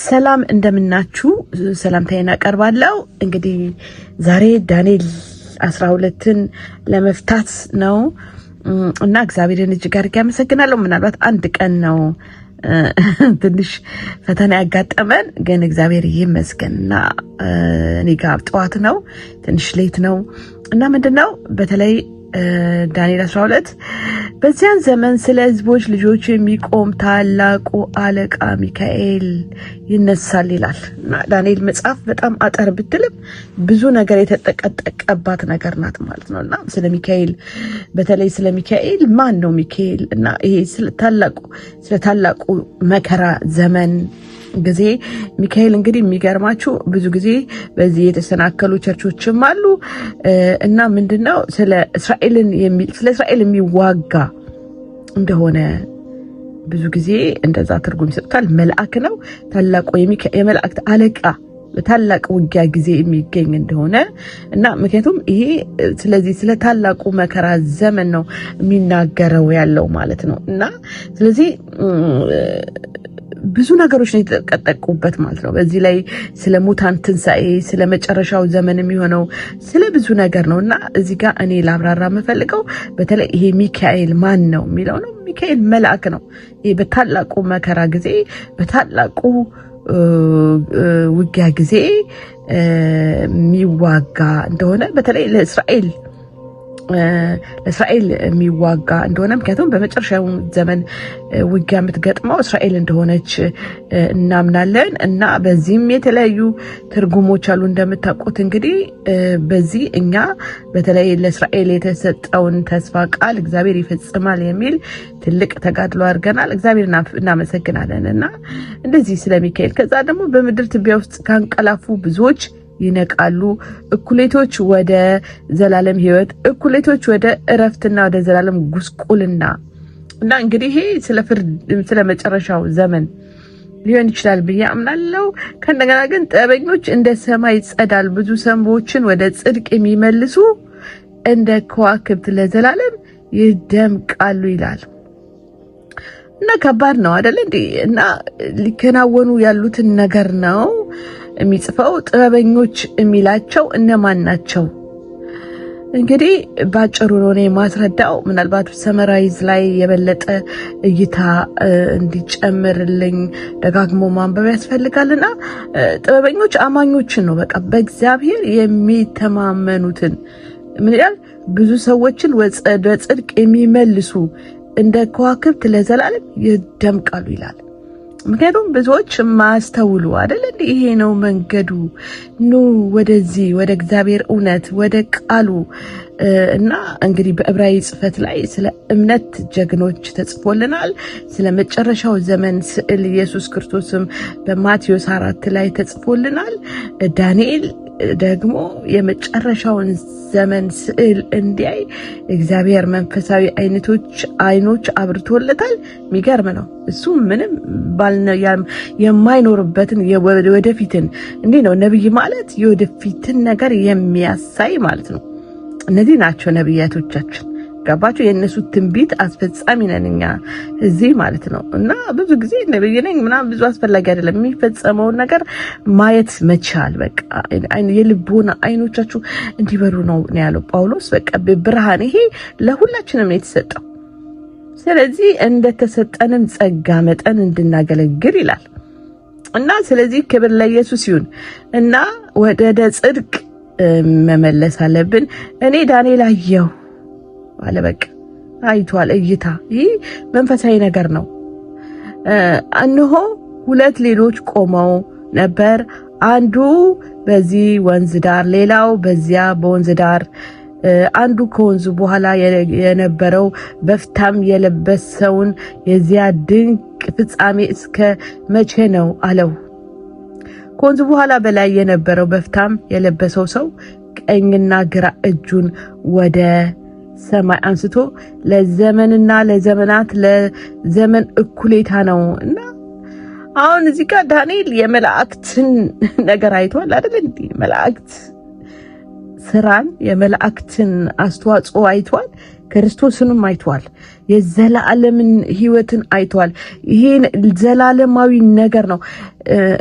ሰላም እንደምናችሁ ሰላምታዬን አቀርባለሁ። እንግዲህ ዛሬ ዳንኤል 12ን ለመፍታት ነው እና እግዚአብሔርን እጅግ አድርጌ አመሰግናለሁ። ምናልባት አንድ ቀን ነው ትንሽ ፈተና ያጋጠመን፣ ግን እግዚአብሔር ይመስገንና እኔ ጋር ጠዋት ነው ትንሽ ሌት ነው እና ምንድነው በተለይ ዳንኤል 12 በዚያን ዘመን ስለ ሕዝቦች ልጆች የሚቆም ታላቁ አለቃ ሚካኤል ይነሳል ይላል። ዳንኤል መጽሐፍ በጣም አጠር ብትልም ብዙ ነገር የተጠቀጠቀባት ነገር ናት ማለት ነውና ስለ ሚካኤል በተለይ ስለ ሚካኤል ማን ነው ሚካኤል እና ይሄ ስለ ታላቁ መከራ ዘመን ጊዜ ሚካኤል እንግዲህ የሚገርማችሁ ብዙ ጊዜ በዚህ የተሰናከሉ ቸርቾችም አሉ እና ምንድነው ስለ እስራኤል የሚዋጋ እንደሆነ ብዙ ጊዜ እንደዛ ትርጉም ይሰጣል። መልአክ ነው፣ ታላቁ የመላእክት አለቃ በታላቅ ውጊያ ጊዜ የሚገኝ እንደሆነ እና ምክንያቱም ይሄ ስለዚህ ስለ ታላቁ መከራ ዘመን ነው የሚናገረው ያለው ማለት ነው እና ስለዚህ ብዙ ነገሮች ነው የተጠቀጠቁበት ማለት ነው። በዚህ ላይ ስለ ሙታን ትንሣኤ፣ ስለ መጨረሻው ዘመን የሚሆነው ስለ ብዙ ነገር ነውና እዚህ ጋር እኔ ላብራራ የምፈልገው በተለይ ይሄ ሚካኤል ማን ነው የሚለው ነው። ሚካኤል መልአክ ነው። ይሄ በታላቁ መከራ ጊዜ በታላቁ ውጊያ ጊዜ የሚዋጋ እንደሆነ በተለይ ለእስራኤል የሚዋጋ እንደሆነ ምክንያቱም በመጨረሻው ዘመን ውጊያ የምትገጥመው እስራኤል እንደሆነች እናምናለን እና በዚህም የተለያዩ ትርጉሞች አሉ። እንደምታውቁት እንግዲህ በዚህ እኛ በተለይ ለእስራኤል የተሰጠውን ተስፋ ቃል እግዚአብሔር ይፈጽማል የሚል ትልቅ ተጋድሎ አድርገናል። እግዚአብሔር እናመሰግናለን እና እንደዚህ ስለ ሚካኤል ከዛ ደግሞ በምድር ትቢያ ውስጥ ካንቀላፉ ብዙዎች ይነቃሉ፣ እኩሌቶች ወደ ዘላለም ሕይወት፣ እኩሌቶች ወደ እረፍትና ወደ ዘላለም ጉስቁልና እና እንግዲህ ይሄ ስለ መጨረሻው ዘመን ሊሆን ይችላል ብዬ አምናለሁ። ከእንደገና ግን ጠበኞች እንደ ሰማይ ጸዳል፣ ብዙ ሰንቦችን ወደ ጽድቅ የሚመልሱ እንደ ከዋክብት ለዘላለም ይደምቃሉ ይላል እና ከባድ ነው አይደል እንዴ? እና ሊከናወኑ ያሉትን ነገር ነው የሚጽፈው። ጥበበኞች የሚላቸው እነማን ናቸው? እንግዲህ ባጭሩ ነው የማስረዳው። ምናልባት ሰመራይዝ ላይ የበለጠ እይታ እንዲጨምርልኝ ደጋግሞ ማንበብ ያስፈልጋልና ጥበበኞች አማኞችን ነው፣ በቃ በእግዚአብሔር የሚተማመኑትን ምን ይላል? ብዙ ሰዎችን ወደ ጽድቅ የሚመልሱ እንደ ከዋክብት ለዘላለም ይደምቃሉ ይላል። ምክንያቱም ብዙዎች ማስተውሉ አይደል እንዴ? ይሄ ነው መንገዱ፣ ኑ ወደዚህ ወደ እግዚአብሔር እውነት ወደ ቃሉ እና እንግዲህ በዕብራዊ ጽሕፈት ላይ ስለ እምነት ጀግኖች ተጽፎልናል። ስለ መጨረሻው ዘመን ስዕል ኢየሱስ ክርስቶስም በማቴዎስ 4 ላይ ተጽፎልናል። ዳንኤል ደግሞ የመጨረሻውን ዘመን ስዕል እንዲያይ እግዚአብሔር መንፈሳዊ አይኖች አብርቶለታል። የሚገርም ነው። እሱ ምንም የማይኖርበትን ወደፊትን እንዲህ ነው። ነብይ ማለት የወደፊትን ነገር የሚያሳይ ማለት ነው። እነዚህ ናቸው ነብያቶቻችን። ገባችሁ? የእነሱ ትንቢት አስፈጻሚ ነን እኛ እዚህ ማለት ነው። እና ብዙ ጊዜ ነብይ ነኝ ምናምን ብዙ አስፈላጊ አይደለም። የሚፈጸመውን ነገር ማየት መቻል በቃ የልቦና አይኖቻችሁ እንዲበሩ ነው ያለው ጳውሎስ። በቃ ብርሃን ይሄ ለሁላችንም ነው የተሰጠው። ስለዚህ እንደተሰጠንም ጸጋ መጠን እንድናገለግል ይላል እና ስለዚህ ክብር ለኢየሱስ ይሁን እና ወደ ጽድቅ መመለስ አለብን። እኔ ዳንኤል አየሁ አለ። በቃ አይቷል። እይታ ይህ መንፈሳዊ ነገር ነው። እነሆ ሁለት ሌሎች ቆመው ነበር፣ አንዱ በዚህ ወንዝ ዳር፣ ሌላው በዚያ በወንዝ ዳር። አንዱ ከወንዙ በኋላ የነበረው በፍታም የለበሰውን የዚያ ድንቅ ፍጻሜ እስከ መቼ ነው አለው። ከወንዙ በኋላ በላይ የነበረው በፍታም የለበሰው ሰው ቀኝና ግራ እጁን ወደ ሰማይ አንስቶ ለዘመንና ለዘመናት ለዘመን እኩሌታ ነው እና አሁን እዚህ ጋር ዳንኤል የመላእክትን ነገር አይቷል አይደል እንዴ? መላእክት ስራን የመላእክትን አስተዋጽኦ አይቷል። ክርስቶስንም አይቷል። የዘላለምን ህይወትን አይቷል። ይሄን ዘላለማዊ ነገር ነው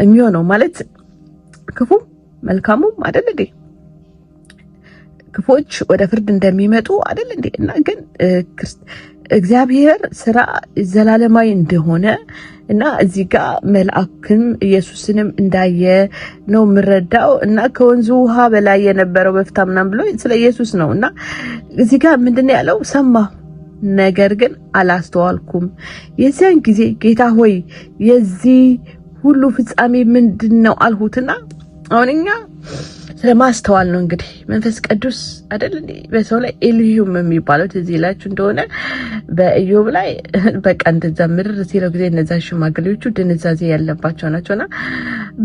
የሚሆነው ማለት ክፉ መልካሙም አይደል እንዴ? ክፎች ወደ ፍርድ እንደሚመጡ አይደል እንዴ? እና ግን እግዚአብሔር ስራ ዘላለማዊ እንደሆነ እና እዚህ ጋር መልአክም ኢየሱስንም እንዳየ ነው የምረዳው። እና ከወንዙ ውሃ በላይ የነበረው በፍታ ምናምን ብሎ ስለ ኢየሱስ ነው። እና እዚህ ጋር ምንድነው ያለው? ሰማሁ ነገር ግን አላስተዋልኩም። የዚያን ጊዜ ጌታ ሆይ የዚህ ሁሉ ፍጻሜ ምንድነው አልሁትና አሁን እኛ ስለማስተዋል ነው እንግዲህ መንፈስ ቅዱስ አይደል እንዴ በሰው ላይ ኤልዩም የሚባለው እዚህ ይላችሁ እንደሆነ በኢዮብ ላይ በቃ እንደዛ ምድር ሲለው ጊዜ እነዛ ሽማግሌዎቹ ድንዛዜ ያለባቸው ናቸውና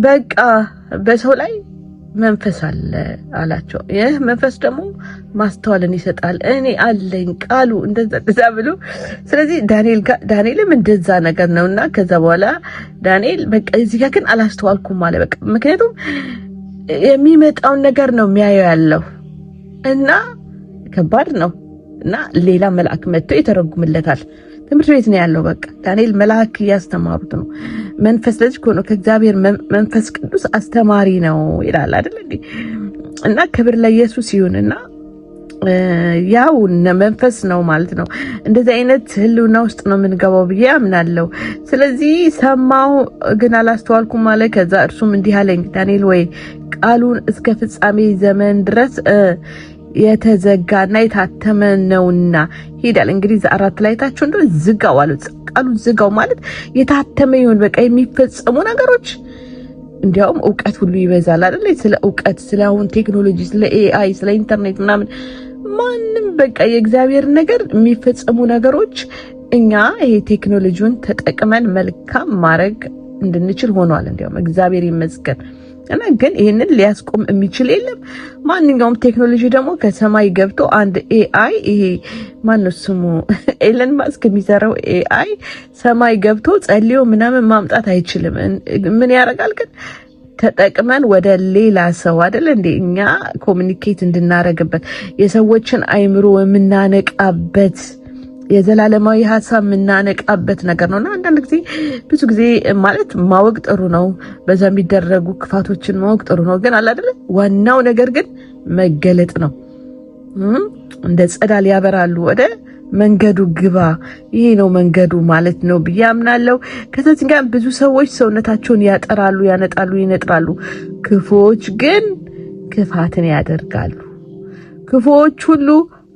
በቃ በሰው ላይ መንፈስ አለ አላቸው። ይህ መንፈስ ደግሞ ማስተዋልን ይሰጣል። እኔ አለኝ ቃሉ እንደዛ ብሎ ስለዚህ ዳንኤልም እንደዛ ነገር ነውና ከዛ በኋላ ዳንኤል በቃ እዚህ ጋር ግን አላስተዋልኩም አለ። በቃ ምክንያቱም የሚመጣውን ነገር ነው የሚያየው ያለው እና ከባድ ነው እና ሌላ መልአክ መጥቶ ይተረጉምለታል። ትምህርት ቤት ነው ያለው። በቃ ዳንኤል መልአክ እያስተማሩት ነው። መንፈስ ለዚህ እኮ ነው ከእግዚአብሔር መንፈስ ቅዱስ አስተማሪ ነው ይላል አይደል እንዴ? እና ክብር ለኢየሱስ ይሁንና ያው መንፈስ ነው ማለት ነው። እንደዚህ አይነት ህልውና ውስጥ ነው የምንገባው ብዬ አምናለሁ። ስለዚህ ሰማው ግን አላስተዋልኩም ማለት ከዛ እርሱም እንዲህ አለኝ ዳንኤል ወይ ቃሉን እስከ ፍጻሜ ዘመን ድረስ የተዘጋና የታተመ ነውና ሄዳል። እንግዲህ ዘአራት ላይ ታችሁ እንደው ዝጋው አለ። ቃሉን ዝጋው ማለት የታተመ ይሁን በቃ የሚፈጸሙ ነገሮች እንዲያውም እውቀት ሁሉ ይበዛል አይደል? ስለ እውቀት ስለ አሁን ቴክኖሎጂ ስለ ኤአይ ስለ ኢንተርኔት ምናምን ማንም በቃ የእግዚአብሔር ነገር የሚፈጸሙ ነገሮች እኛ ይሄ ቴክኖሎጂውን ተጠቅመን መልካም ማድረግ እንድንችል ሆኗል። እንዲያውም እግዚአብሔር ይመስገን። እና ግን ይሄንን ሊያስቆም የሚችል የለም። ማንኛውም ቴክኖሎጂ ደግሞ ከሰማይ ገብቶ አንድ ኤአይ ይሄ ማነው ስሙ ኤለን ማስክ የሚሰራው ኤአይ ሰማይ ገብቶ ጸልዮ ምናምን ማምጣት አይችልም። ምን ያደርጋል ግን ተጠቅመን ወደ ሌላ ሰው አይደል እንዴ እኛ ኮሙኒኬት እንድናረግበት የሰዎችን አይምሮ የምናነቃበት የዘላለማዊ ሐሳብ የምናነቃበት ነገር ነውና አንዳንድ ጊዜ ብዙ ጊዜ ማለት ማወቅ ጥሩ ነው። በዛ የሚደረጉ ክፋቶችን ማወቅ ጥሩ ነው። ግን አለ አይደል ዋናው ነገር ግን መገለጥ ነው። እንደ ጸዳል ያበራሉ ወደ መንገዱ ግባ። ይሄ ነው መንገዱ ማለት ነው ብዬ አምናለሁ። ከዚህ ጋር ብዙ ሰዎች ሰውነታቸውን ያጠራሉ፣ ያነጣሉ፣ ይነጥራሉ። ክፉዎች ግን ክፋትን ያደርጋሉ። ክፉዎች ሁሉ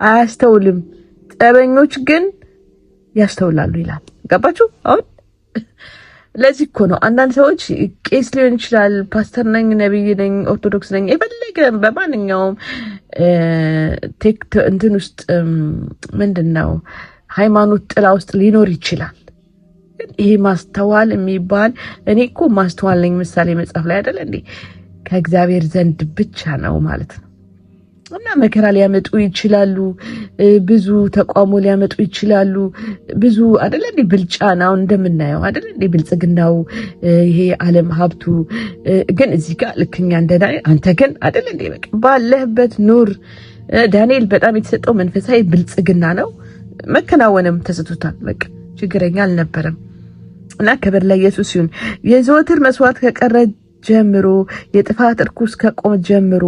አያስተውልም፣ ጠበኞች ግን ያስተውላሉ ይላል። ገባችሁ? አሁን ለዚህ እኮ ነው አንዳንድ ሰዎች ቄስ ሊሆን ይችላል፣ ፓስተር ነኝ፣ ነብይ ነኝ፣ ኦርቶዶክስ ነኝ የፈለገ በማንኛውም እንትን ውስጥ ምንድነው ሃይማኖት ጥላ ውስጥ ሊኖር ይችላል። ይሄ ማስተዋል የሚባል እኔ እኮ ማስተዋል ነኝ ምሳሌ መጽሐፍ ላይ አይደል እንዴ ከእግዚአብሔር ዘንድ ብቻ ነው ማለት ነው። እና መከራ ሊያመጡ ይችላሉ፣ ብዙ ተቋሞ ሊያመጡ ይችላሉ። ብዙ አይደል እንዴ ብልጫ ነው እንደምናየው አይደል እንዴ ብልጽግናው ይሄ ዓለም ሀብቱ ግን እዚህ ጋር ልክኛ እንደዳ አንተ ግን አይደል እንዴ በቃ ባለህበት ኑር። ዳንኤል በጣም የተሰጠው መንፈሳዊ ብልጽግና ነው። መከናወንም ተሰጥቶታል። በቃ ችግረኛ አልነበረም። እና ክብር ለኢየሱስ ይሁን። የዘወትር መስዋዕት ከቀረ ጀምሮ የጥፋት እርኩስ ከቆመ ጀምሮ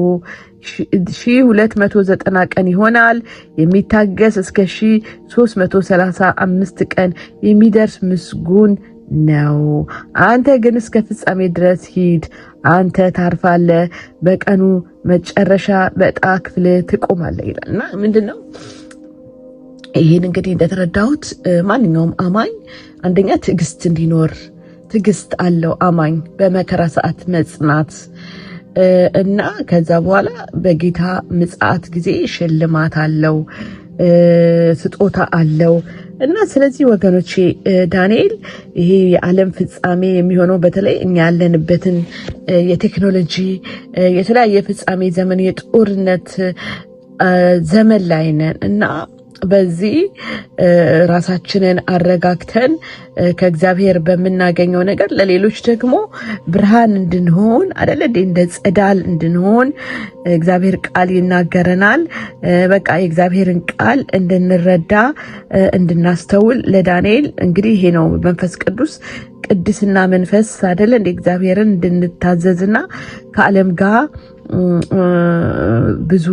1290 ቀን ይሆናል። የሚታገስ እስከ 1335 ቀን የሚደርስ ምስጉን ነው። አንተ ግን እስከ ፍጻሜ ድረስ ሂድ፣ አንተ ታርፋለህ፣ በቀኑ መጨረሻ በዕጣ ክፍል ትቆማለህ ይላል። እና ምንድነው ይሄን እንግዲህ እንደተረዳሁት ማንኛውም አማኝ አንደኛ ትዕግስት እንዲኖር ትዕግስት አለው አማኝ በመከራ ሰዓት መጽናት እና ከዛ በኋላ በጌታ ምጽአት ጊዜ ሽልማት አለው፣ ስጦታ አለው። እና ስለዚህ ወገኖቼ ዳንኤል ይሄ የዓለም ፍጻሜ የሚሆነው በተለይ እኛ ያለንበትን የቴክኖሎጂ የተለያየ ፍጻሜ ዘመን የጦርነት ዘመን ላይ ነን እና በዚህ ራሳችንን አረጋግተን ከእግዚአብሔር በምናገኘው ነገር ለሌሎች ደግሞ ብርሃን እንድንሆን አይደለ እንደ ጸዳል እንድንሆን እግዚአብሔር ቃል ይናገረናል። በቃ የእግዚአብሔርን ቃል እንድንረዳ እንድናስተውል ለዳንኤል እንግዲህ ይሄ ነው መንፈስ ቅዱስ ቅድስና መንፈስ አይደለ እንደ እግዚአብሔርን እንድንታዘዝና ከዓለም ጋር ብዙ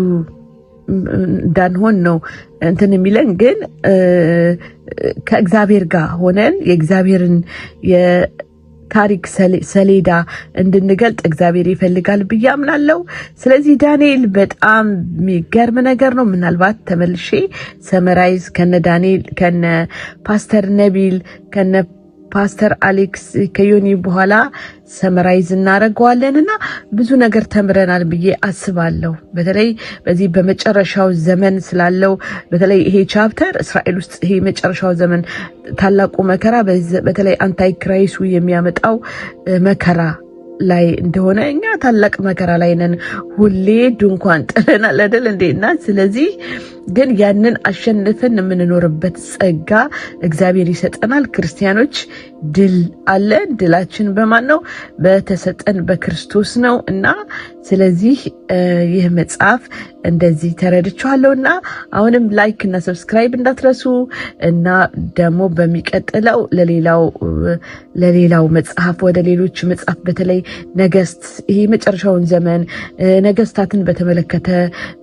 እንዳንሆን ነው እንትን የሚለን። ግን ከእግዚአብሔር ጋር ሆነን የእግዚአብሔርን የታሪክ ሰሌዳ እንድንገልጥ እግዚአብሔር ይፈልጋል ብዬ አምናለሁ። ስለዚህ ዳንኤል በጣም የሚገርም ነገር ነው። ምናልባት ተመልሼ ሰመራይዝ ከነ ዳንኤል ከነ ፓስተር ነቢል ከነ ፓስተር አሌክስ ከዮኒ በኋላ ሰመራይዝ እናደርገዋለን እና ብዙ ነገር ተምረናል ብዬ አስባለሁ። በተለይ በዚህ በመጨረሻው ዘመን ስላለው በተለይ ይሄ ቻፕተር እስራኤል ውስጥ ይሄ መጨረሻው ዘመን ታላቁ መከራ በተለይ አንታይ ክራይሱ የሚያመጣው መከራ ላይ እንደሆነ እኛ ታላቅ መከራ ላይ ነን። ሁሌ ድንኳን ጥለናል አይደል እንዴና ስለዚህ ግን ያንን አሸንፈን የምንኖርበት ጸጋ እግዚአብሔር ይሰጠናል። ክርስቲያኖች ድል አለ። ድላችን በማን ነው? በተሰጠን በክርስቶስ ነው። እና ስለዚህ ይህ መጽሐፍ እንደዚህ ተረድቻለሁና አሁንም ላይክ እና ሰብስክራይብ እንዳትረሱ እና ደግሞ በሚቀጥለው ለሌላው መጽሐፍ ወደ ሌሎች መጽሐፍ በተለይ ነገስት ይሄ መጨረሻውን ዘመን ነገስታትን በተመለከተ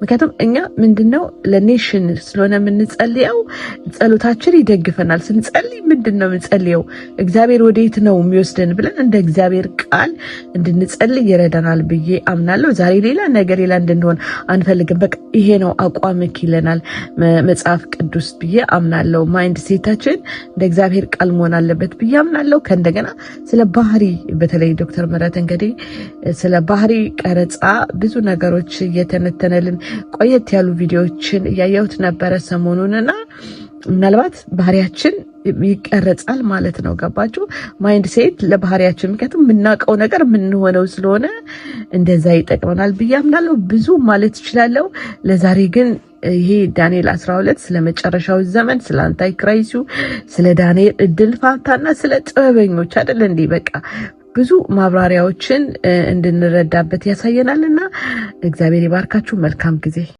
ምክንያቱም እኛ ምንድነው ለኔሽን ስለሆነ የምንጸልየው ጸሎታችን ይደግፈናል። ስንጸልይ ምንድነው የምንጸልየው? እግዚአብሔር ወዴት ነው የሚወስደን ብለን እንደ እግዚአብሔር ቃል እንድንጸልይ ይረዳናል ብዬ አምናለሁ። ዛሬ ሌላ ነገ ሌላ እንድንሆን አንፈልግም። በቃ ይሄ ነው አቋምክ ይለናል መጽሐፍ ቅዱስ ብዬ አምናለሁ። ማይንድ ሴታችን እንደ እግዚአብሔር ቃል መሆን አለበት ብዬ አምናለሁ። ከእንደገና ስለ ባህሪ በተለይ ዶክተር ምህረት እንግዲህ ስለ ባህሪ ቀረጻ ብዙ ነገሮች እየተነተነልን ቆየት ያሉ ቪዲዮዎችን እያየሁት ነበረ ሰሞኑንና ምናልባት ባህሪያችን ይቀረጻል ማለት ነው። ገባችሁ? ማይንድ ሴት ለባህሪያችን ምክንያቱም የምናውቀው ነገር የምንሆነው ስለሆነ እንደዛ ይጠቅመናል ብዬ አምናለሁ። ብዙ ማለት እችላለሁ። ለዛሬ ግን ይሄ ዳንኤል 12 ስለ መጨረሻው ዘመን ስለ አንታይ ክራይሱ ስለ ዳንኤል እድል ፋንታና ስለ ጥበበኞች አይደል እንዴ በቃ ብዙ ማብራሪያዎችን እንድንረዳበት ያሳየናልና እግዚአብሔር ይባርካችሁ። መልካም ጊዜ